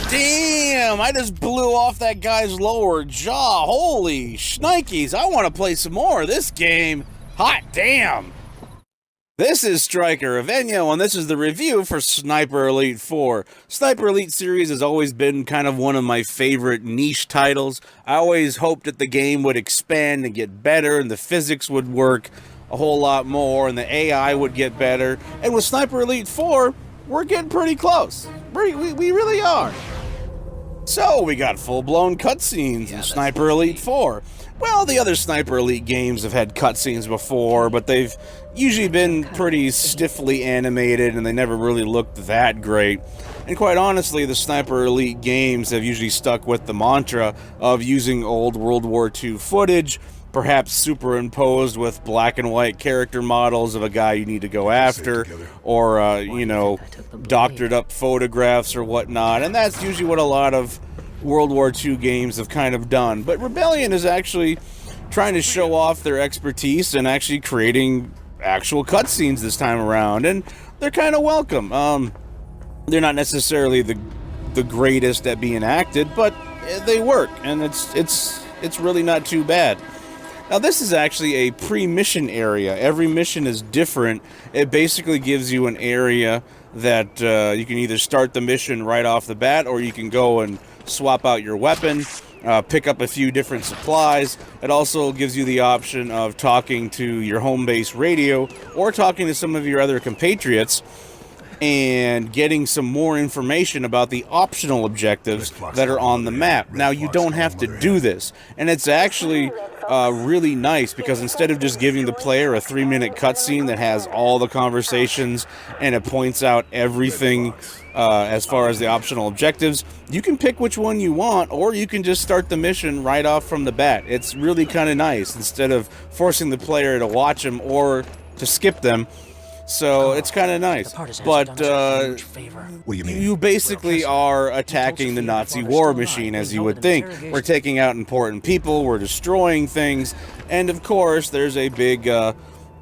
Damn, I just blew off that guy's lower jaw. Holy shnikes, I want to play some more of this game. Hot damn. This is Stryker of Enyo, and this is the review for Sniper Elite 4. Sniper Elite series has always been kind of one of my favorite niche titles. I always hoped that the game would expand and get better, and the physics would work a whole lot more, and the AI would get better. And with Sniper Elite 4, we're getting pretty close. We really are. So, we got full-blown cutscenes in Sniper Elite 4. Well, the other Sniper Elite games have had cutscenes before, but they've usually been pretty stiffly animated, and they never really looked that great. And quite honestly, the Sniper Elite games have usually stuck with the mantra of using old World War II footage, perhaps superimposed with black and white character models of a guy you need to go after, or, doctored up photographs or whatnot, and that's usually what a lot of World War II games have kind of done. But Rebellion is actually trying to show off their expertise and actually creating actual cutscenes this time around, and they're kind of welcome. They're not necessarily the greatest at being acted, but they work, and it's really not too bad. Now, this is actually a pre-mission area. Every mission is different. It basically gives you an area that you can either start the mission right off the bat, or you can go and swap out your weapon, pick up a few different supplies. It also gives you the option of talking to your home base radio, or talking to some of your other compatriots, and getting some more information about the optional objectives that are on the map. Now, you don't have to do this, and it's actually really nice, because instead of just giving the player a 3-minute cutscene that has all the conversations and it points out everything as far as the optional objectives, you can pick which one you want, or you can just start the mission right off from the bat. It's really kind of nice, instead of forcing the player to watch them or to skip them. So it's kind of nice, but you basically are attacking the Nazi war machine, as you would think. We're taking out important people, we're destroying things, and of course there's a big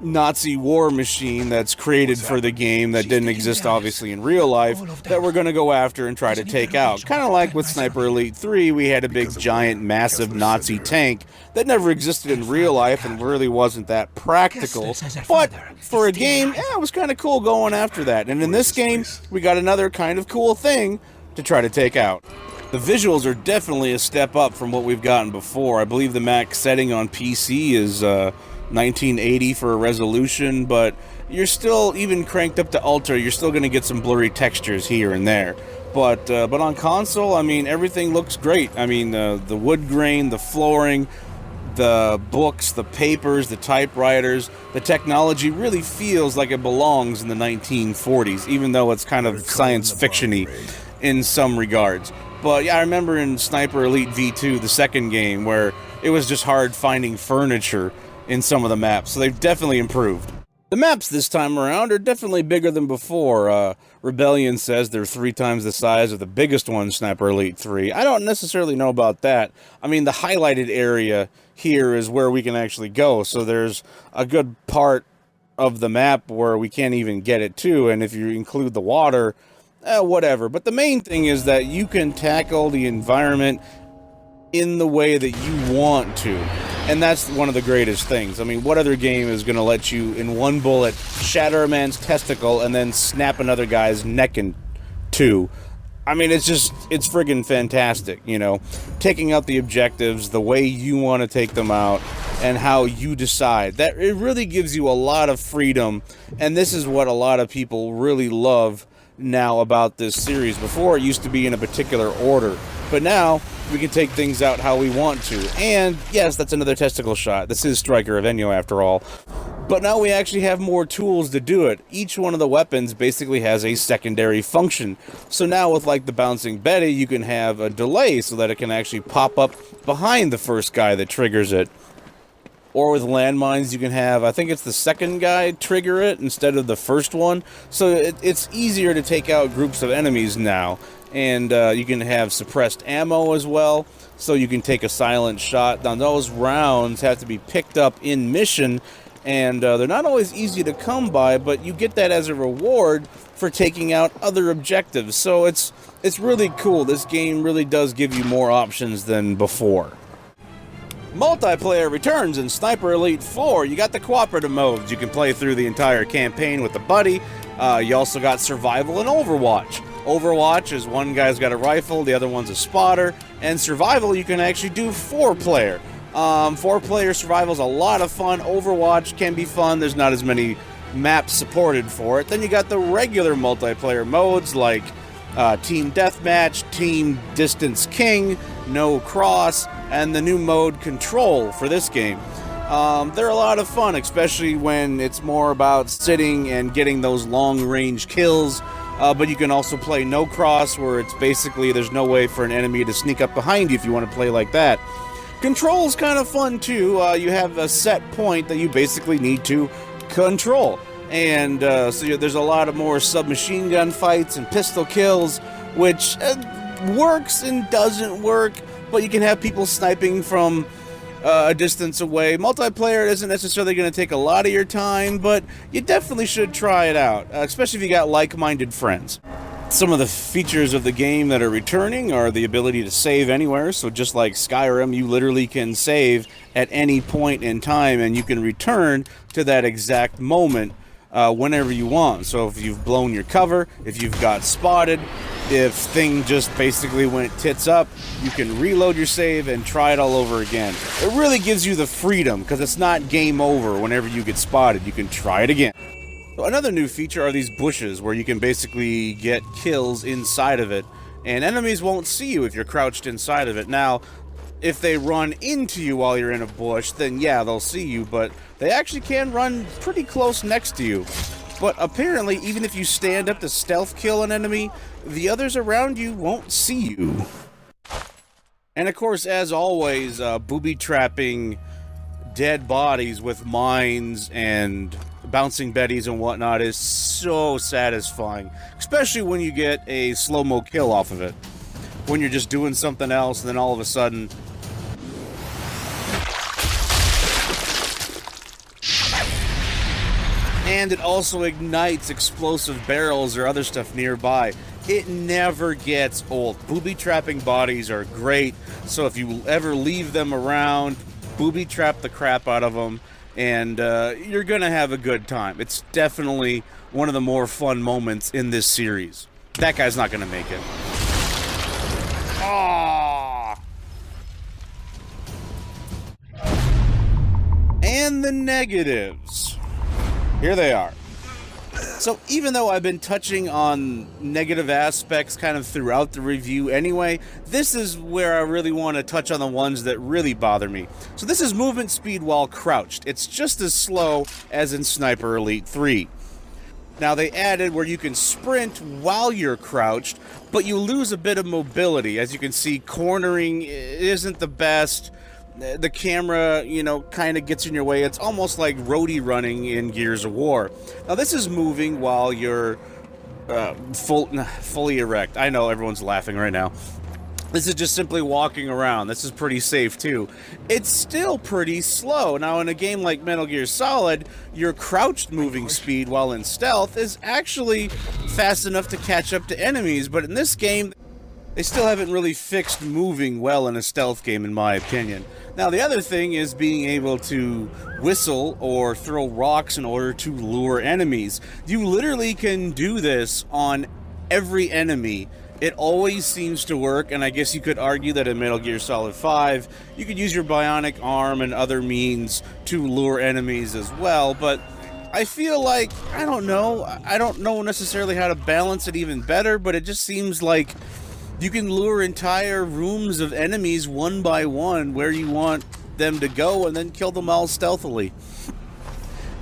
Nazi war machine that's created for the game that didn't exist obviously in real life, that we're going to go after and try to take out. Kind of like with Sniper Elite 3, we had a big giant massive Nazi tank that never existed in real life and really wasn't that practical, but for a game, it was kind of cool going after that. And in this game, we got another kind of cool thing to try to take out. The visuals are definitely a step up from what we've gotten before. I believe the max setting on PC is 1980 for a resolution, but you're still, even cranked up to ultra, you're still going to get some blurry textures here and there. But on console, I mean, everything looks great. I mean, the wood grain, the flooring, the books, the papers, the typewriters, the technology really feels like it belongs in the 1940s, even though it's kind of science fiction-y in some regards. But yeah, I remember in Sniper Elite V2, the second game, where it was just hard finding furniture in some of the maps, so they've definitely improved. The maps this time around are definitely bigger than before. Rebellion says they're 3 times the size of the biggest one, Sniper Elite 3. I don't necessarily know about that. I mean, the highlighted area here is where we can actually go, so there's a good part of the map where we can't even get it to, and if you include the water, whatever. But the main thing is that you can tackle the environment in the way that you want to, and that's one of the greatest things. I mean, what other game is going to let you, in one bullet, shatter a man's testicle and then snap another guy's neck in 2? I mean, it's friggin' fantastic, you know? Taking out the objectives, the way you want to take them out, and how you decide. That it really gives you a lot of freedom, and this is what a lot of people really love now about this series. Before, it used to be in a particular order, but now we can take things out how we want to. And yes, that's another testicle shot. This is Stryker of Enyo after all. But now we actually have more tools to do it. Each one of the weapons basically has a secondary function. So now with like the bouncing Betty, you can have a delay so that it can actually pop up behind the first guy that triggers it. Or with landmines, you can have, I think it's the second guy trigger it instead of the first one. So it's easier to take out groups of enemies now. And you can have suppressed ammo as well, so you can take a silent shot. Now those rounds have to be picked up in mission, and they're not always easy to come by, but you get that as a reward for taking out other objectives. So it's really cool. This game really does give you more options than before. Multiplayer returns in Sniper Elite 4. You got the cooperative modes. You can play through the entire campaign with a buddy. You also got survival and Overwatch. Overwatch is one guy's got a rifle, the other one's a spotter, and survival you can actually do 4-player. 4-player survival is a lot of fun. Overwatch can be fun. There's not as many maps supported for it. Then you got the regular multiplayer modes like Team Deathmatch, Team Distance King, No Cross, and the new mode Control for this game. They're a lot of fun, especially when it's more about sitting and getting those long-range kills. But you can also play No Cross, where it's basically there's no way for an enemy to sneak up behind you if you want to play like that. Control's kind of fun too. You have a set point that you basically need to control. And so there's a lot of more submachine gun fights and pistol kills, which works and doesn't work, but you can have people sniping from a distance away. Multiplayer isn't necessarily going to take a lot of your time, but you definitely should try it out, especially if you got like-minded friends. Some of the features of the game that are returning are the ability to save anywhere. So just like Skyrim, you literally can save at any point in time, and you can return to that exact moment whenever you want. So if you've blown your cover, if you've got spotted, if thing just basically went tits up, you can reload your save and try it all over again. It really gives you the freedom, because it's not game over whenever you get spotted. You can try it again. So another new feature are these bushes, where you can basically get kills inside of it, and enemies won't see you if you're crouched inside of it. Now, if they run into you while you're in a bush, then yeah, they'll see you, but they actually can run pretty close next to you. But apparently, even if you stand up to stealth kill an enemy, the others around you won't see you. And of course, as always, booby-trapping dead bodies with mines and bouncing betties and whatnot is so satisfying, especially when you get a slow-mo kill off of it. When you're just doing something else, and then all of a sudden, and it also ignites explosive barrels or other stuff nearby. It never gets old. Booby-trapping bodies are great, so if you ever leave them around, booby-trap the crap out of them, and you're gonna have a good time. It's definitely one of the more fun moments in this series. That guy's not gonna make it. Aww. And the negatives. Here they are. So even though I've been touching on negative aspects kind of throughout the review anyway, this is where I really want to touch on the ones that really bother me. So this is movement speed while crouched. It's just as slow as in Sniper Elite 3. Now they added where you can sprint while you're crouched, but you lose a bit of mobility. As you can see, cornering isn't the best. The camera, kind of gets in your way. It's almost like roadie running in Gears of War. Now, this is moving while you're fully erect. I know everyone's laughing right now. This is just simply walking around. This is pretty safe, too. It's still pretty slow. Now, in a game like Metal Gear Solid, your crouched moving speed while in stealth is actually fast enough to catch up to enemies. But in this game, they still haven't really fixed moving well in a stealth game, in my opinion. Now, the other thing is being able to whistle or throw rocks in order to lure enemies. You literally can do this on every enemy. It always seems to work, and I guess you could argue that in Metal Gear Solid 5, you could use your bionic arm and other means to lure enemies as well, but I feel like, I don't know necessarily how to balance it even better, but it just seems like you can lure entire rooms of enemies one by one where you want them to go and then kill them all stealthily.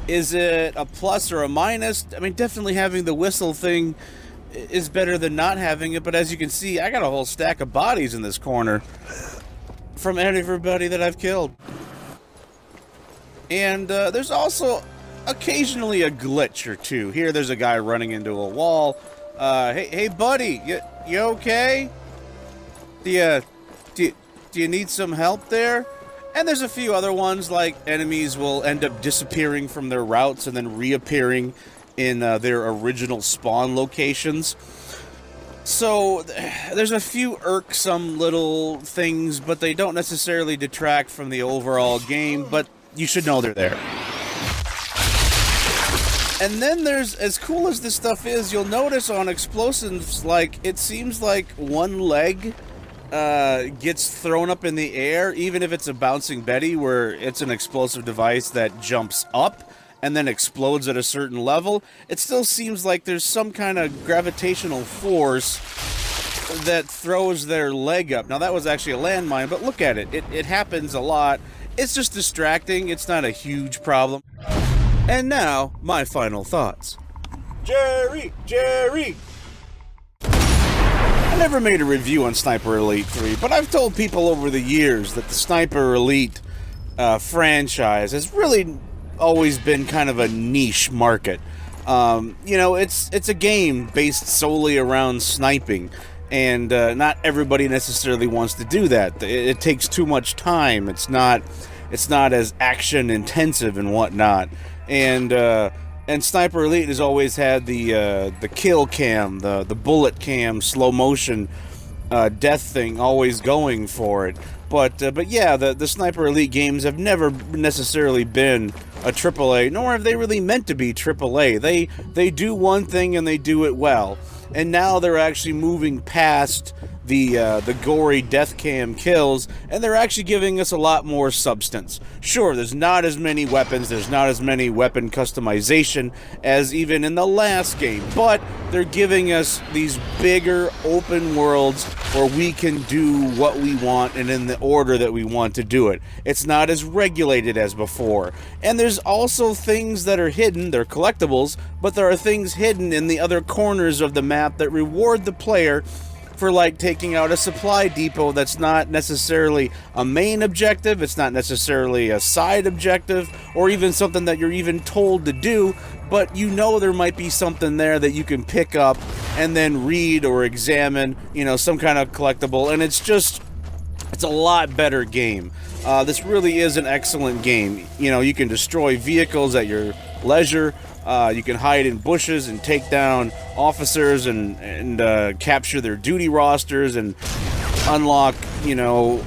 Is it a plus or a minus? I mean, definitely having the whistle thing is better than not having it, but as you can see, I got a whole stack of bodies in this corner from everybody that I've killed. And there's also occasionally a glitch or two. Here there's a guy running into a wall. Hey buddy, you okay? Do you need some help there? And there's a few other ones, like enemies will end up disappearing from their routes and then reappearing in their original spawn locations. So there's a few irksome little things, but they don't necessarily detract from the overall game, but you should know they're there. And then there's, as cool as this stuff is, you'll notice on explosives, like, it seems like one leg gets thrown up in the air, even if it's a bouncing Betty, where it's an explosive device that jumps up and then explodes at a certain level. It still seems like there's some kind of gravitational force that throws their leg up. Now, that was actually a landmine, but look at it. It happens a lot. It's just distracting. It's not a huge problem. And now, my final thoughts. Jerry! I never made a review on Sniper Elite 3, but I've told people over the years that the Sniper Elite franchise has really always been kind of a niche market. You know, it's a game based solely around sniping, and not everybody necessarily wants to do that. It takes too much time. It's not as action intensive and whatnot. And Sniper Elite has always had the kill cam, the bullet cam, slow motion death thing always going for it. But yeah, the Sniper Elite games have never necessarily been a AAA, nor have they really meant to be AAA. They do one thing and they do it well. And now they're actually moving past the gory death cam kills, and they're actually giving us a lot more substance. Sure, there's not as many weapons, there's not as many weapon customization as even in the last game, but they're giving us these bigger open worlds where we can do what we want and in the order that we want to do it. It's not as regulated as before. And there's also things that are hidden, they're collectibles, but there are things hidden in the other corners of the map that reward the player for, like, taking out a supply depot that's not necessarily a main objective, it's not necessarily a side objective, or even something that you're even told to do, but you know there might be something there that you can pick up and then read or examine, you know, some kind of collectible, and it's a lot better game. This really is an excellent game. You know, you can destroy vehicles at your leisure. You can hide in bushes and take down officers and capture their duty rosters and unlock, you know,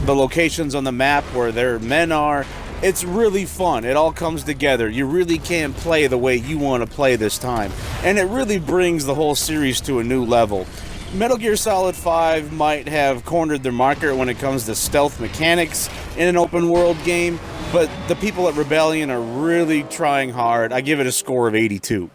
the locations on the map where their men are. It's really fun. It all comes together. You really can play the way you want to play this time. And it really brings the whole series to a new level. Metal Gear Solid 5 might have cornered the market when it comes to stealth mechanics in an open world game, but the people at Rebellion are really trying hard. I give it a score of 82.